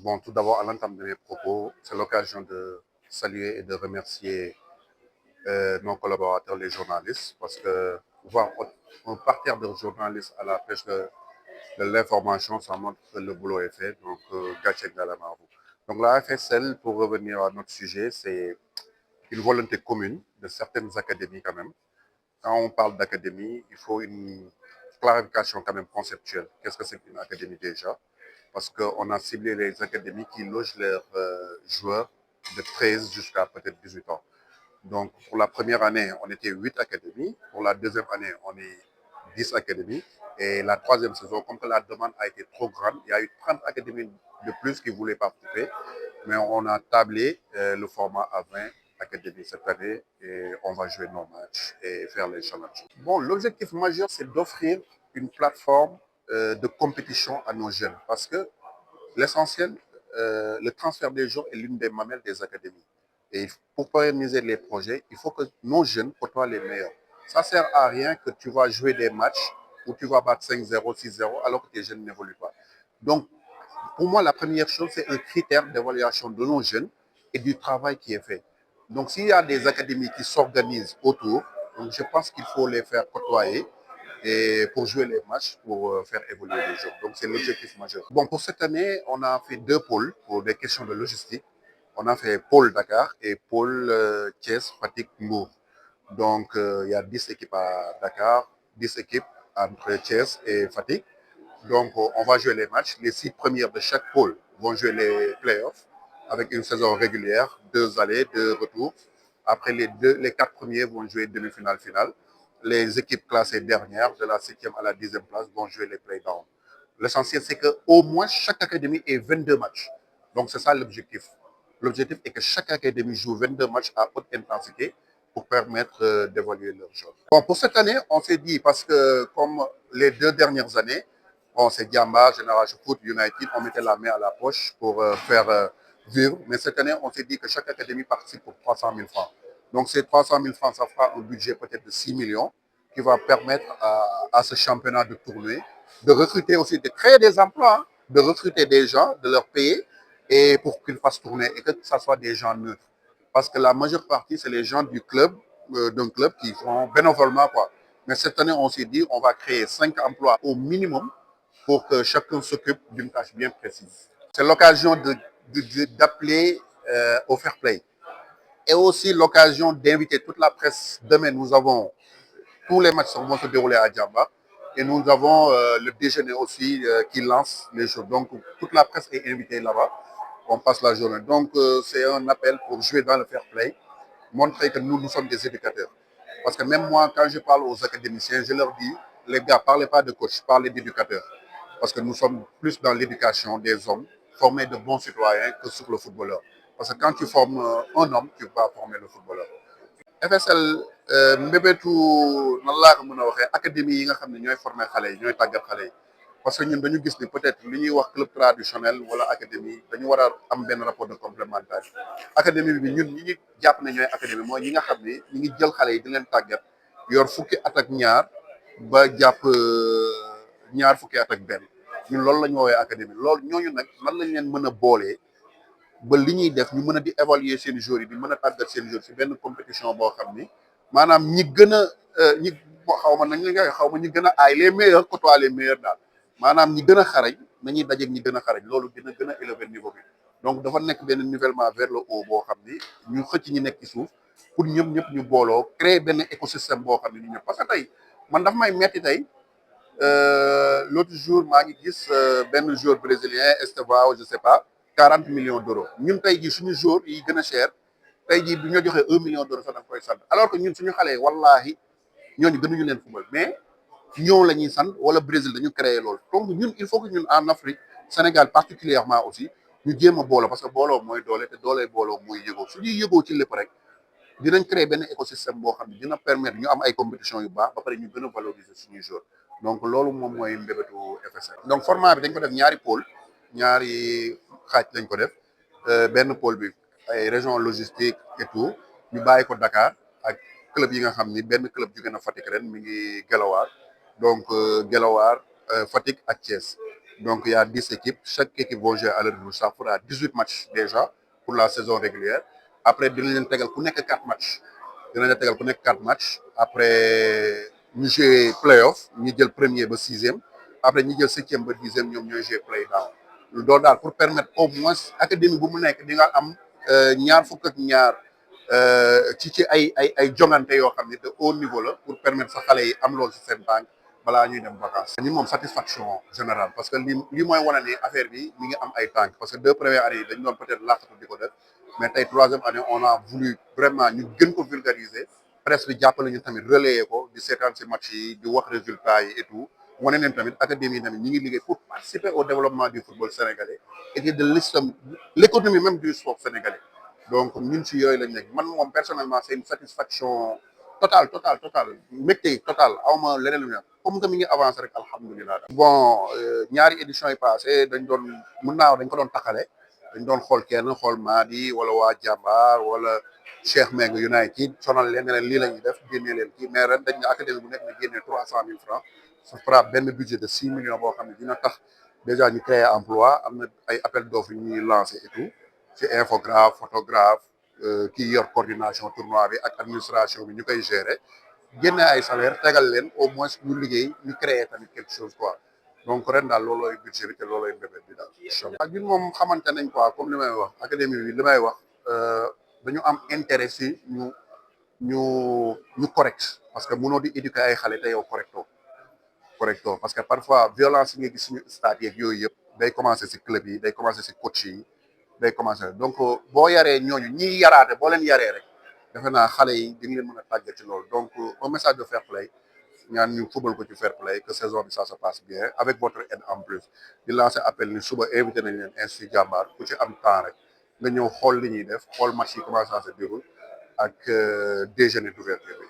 Bon, tout d'abord, à l'entame de mes propos, c'est l'occasion de saluer et de remercier nos collaborateurs, les journalistes, parce que voir partir de journalistes à la pêche de l'information, ça montre que le boulot est fait. Donc, Gatchek Galamaro. Donc, la FSL, pour revenir à notre sujet, c'est une volonté commune de certaines académies quand même. Quand on parle d'académie, il faut une clarification quand même conceptuelle. Qu'est-ce que c'est qu'une académie déjà? Parce qu'on a ciblé les académies qui logent leurs joueurs de 13 jusqu'à peut-être 18 ans. Donc, pour la première année, on était 8 académies. Pour la deuxième année, on est 10 académies. Et la troisième saison, comme que la demande a été trop grande, il y a eu 30 académies de plus qui voulaient participer. Mais on a tablé le format à 20 académies cette année et on va jouer nos matchs et faire les challenges. Bon, l'objectif majeur, c'est d'offrir une plateforme de compétition à nos jeunes parce que l'essentiel, le transfert des joueurs est l'une des mamelles des académies. Et pour pérenniser les projets, il faut que nos jeunes côtoient les meilleurs. Ça ne sert à rien que tu vas jouer des matchs où tu vas battre 5-0, 6-0 alors que tes jeunes n'évoluent pas. Donc, pour moi, la première chose, c'est un critère d'évaluation de nos jeunes et du travail qui est fait. Donc, s'il y a des académies qui s'organisent autour, donc je pense qu'il faut les faire côtoyer et pour jouer les matchs, pour faire évoluer les jeux. Donc, c'est l'objectif majeur. Bon, pour cette année, on a fait deux pôles pour des questions de logistique. On a fait pôle Dakar et pôle Thiès, Fatick, Mbour. Donc, il y a 10 équipes à Dakar, 10 équipes entre Thiès et Fatick. Donc, on va jouer les matchs. Les 6 premières de chaque pôle vont jouer les playoffs avec une saison régulière, 2 allées, 2 retours. Après, les 4 premiers vont jouer demi-finale, finale. Les équipes classées dernières, de la 7e à la 10e place, vont jouer les play-downs. L'essentiel, c'est qu'au moins chaque académie ait 22 matchs. Donc, c'est ça l'objectif. L'objectif est que chaque académie joue 22 matchs à haute intensité pour permettre d'évaluer leur jeu. Bon, pour cette année, on s'est dit, parce que comme les 2 dernières années, bon, c'est Diamba, Génération Foot, United, on mettait la main à la poche pour faire vivre. Mais cette année, on s'est dit que chaque académie participe pour 300 000 francs. Donc, ces 300 000 francs, ça fera un budget peut-être de 6 millions qui va permettre à ce championnat de tourner, de recruter aussi, de créer des emplois, hein, de recruter des gens, de leur payer et pour qu'ils fassent tourner et que ce soit des gens neutres. Parce que la majeure partie, c'est les gens du club, d'un club qui font bénévolement, quoi. Mais cette année, on s'est dit, on va créer 5 emplois au minimum pour que chacun s'occupe d'une tâche bien précise. C'est l'occasion d'appeler au fair play. Et aussi l'occasion d'inviter toute la presse. Demain, nous avons tous les matchs vont se dérouler à Djamba. Et nous avons le déjeuner aussi qui lance les choses. Donc, toute la presse est invitée là-bas. On passe la journée. Donc, c'est un appel pour jouer dans le fair play, montrer que nous sommes des éducateurs. Parce que même moi, quand je parle aux académiciens, je leur dis, les gars, parlez pas de coach, parlez d'éducateurs. Parce que nous sommes plus dans l'éducation des hommes, former de bons citoyens que sur le footballeur. Parce que quand tu formes un homme, tu vas former le footballeur. FSL mbébétu nan laa ko mën a waxee académie yi nga xam ne ñooy former xale yi ñooy tàggat xale yi parce que ñun dañu gis ni peut-être li ñuy wax club traditionnel wala académie dañu war a am benn rapport de complémentarité académie bi ñun ñi ngi jàpp ne ñooy académie mooy ñi nga xam ne ñi ngi jël xale yi di leen tàggat yor fukki at ak ñaar ba jàpp ñaar fukki at ak benn ñun loolu la ñu woowee académie loolu ñooñu nag nan lañ leen mën a boolee ba li ñuy def ñu mën a di évaluer seen joueurs yi di mën a tàggat seen joueurs si benn compétition boo xam ni maanaam ñi gën a ñi xaw ma nañ la xaw ma ñi gën a aay les meilleurs côtoient les meilleurs daal maanaam ñi gën a xarañ nañuy dajeeg ñi gën a xarañ loolu dina gën a élever niveau bi donc dafa nekk benn nivellement vers le haut boo xam ni ñu xëcc ñi nekk ci suuf pour ñëpp ñëpp ñu booloo créer benn écosystème boo xam ne ñu ñëpp parce que tey man dafa may metti tey l'autre jour maa ngi gis benn joueur brésilien Estevao je sais pas 40 millions d'euros ñun tey jii suñu joueur yi gën a cher tey jii bi ñu joxee 1 million d'euros sax da nga koy sant alors que ñun suñu xale wallahi ñooñu gënuñu leen football mais ñoo la ñuy sant wala Brésil dañu créer loolu donc ñun il faut que ñun en Afrique Sénégal particulièrement aussi ñu jéem a booloo parce que booloo mooy doole te doole booloo mooy yëgoo su ñuy yëgoo ci lépp rek dinañ créer benn écosystème boo xam ne dina permettre ñu am ay compétitions yu baax ba pare ñu gën a valoriser suñuy joueurs donc loolu moom mooy mbébétu FSL. donc format bi dañ ko def ñaari pôle ñaari xaaj lañ ko def benn pôle bi ay région logistique et tout ñu bàyyi ko Dakar ak club yi nga xam ni benn club jóge na Fatick ren mi ngi Gelawaar donc Gelawaar Fatick ak Thiès Donc il y a 10 équipes. Chaque équipe va jouer à leur niveau. Ça fera 18 matchs déjà pour la saison régulière. Après, dinañ leen tegal ku nekk 4 matchs. Dinañ leen tegal ku nekk 4 matchs. Après ñu jouer play-off ñi jël premier ba sixième. Après ñi jël septième ba dixième ñoom ñooy jouer play-down. Loolu daal pour permettre au moins académie bu mu nekk di nga am ñaar fukk ak ñaar ci ay jongante yoo xam ne de haut niveau la pour permettre sa xale yi am loolu si seen tànk balaa ñuy dem vacances. ñun moom satisfaction générale parce que lii mooy wane ne affaire bi mi ngi am ay tànk parce que 2 premières années yi dañu doon peut-être làqatu di ko def mais tey 3e année on a voulu vraiment ñu gën ko vulgariser presse bi jàppale ñu tamit relayer ko di seetaan si match yi di wax résultats yi et tout wane neen tamit académie yi tamit ñi ngi liggéey pour participer au développement du football sénégalais et de l'économie même du sport sénégalais. Donc ñun si yooyu lañ nekk man moom personnellement c'est une satisfaction totale mbégte total awma leneen lu comme que mi ngi avancé rek alhamdulilah. Bon ñaari éditions yi passé dañ doon mën naa dañ ko doon taxale dañ doon xool kenn xool Madi wala waa Jàmbaar wala Cheikh Meng United sonal leen ne leen lii la ñuy def génnee leen kii mais ren dañ ne académie bu nekk na génnee 300 000 francs ça fera benn budget de 6 millions boo xam ne dina tax déjà ñu créer emploi am na ay appel d'offres yu ñuy lancé et tout ci infographe photographe kii yor coordination tournoi bi ak administration bi ñu koy gérer génne ay salaire tegal leen au moins ñu liggéey ñu créer tamit quelque chose quoi donc ren daal loolooy budget bi te loolooy mbébét bi daal incha allah. ñun moom xamante nañ quoi comme li may wax académie bi li may wax dañu am intérêt si ñu correct parce que mënoo di éduquer ay xale te yow correcto parce que parfois violence yi nga gis suñu stade yeeg yooyu yëpp day commencer si club yi day commencer si coach yi day commencer donc boo yaree ñooñu ñiy yaraate boo leen yaree rek defe naa xale yi di nga leen mën a tàggat ci loolu donc un message de fair play ñaan ñu fubal ko ci fair play que saison bi ça se passe bien avec votre aide en plus di lancer appel ni suba invité nañ leen Institut Jàmbaar ku ci am temps rek nga ñëw xool li ñuy def xool match yi comment ça se déroule ak déjeuner d'ouverture bi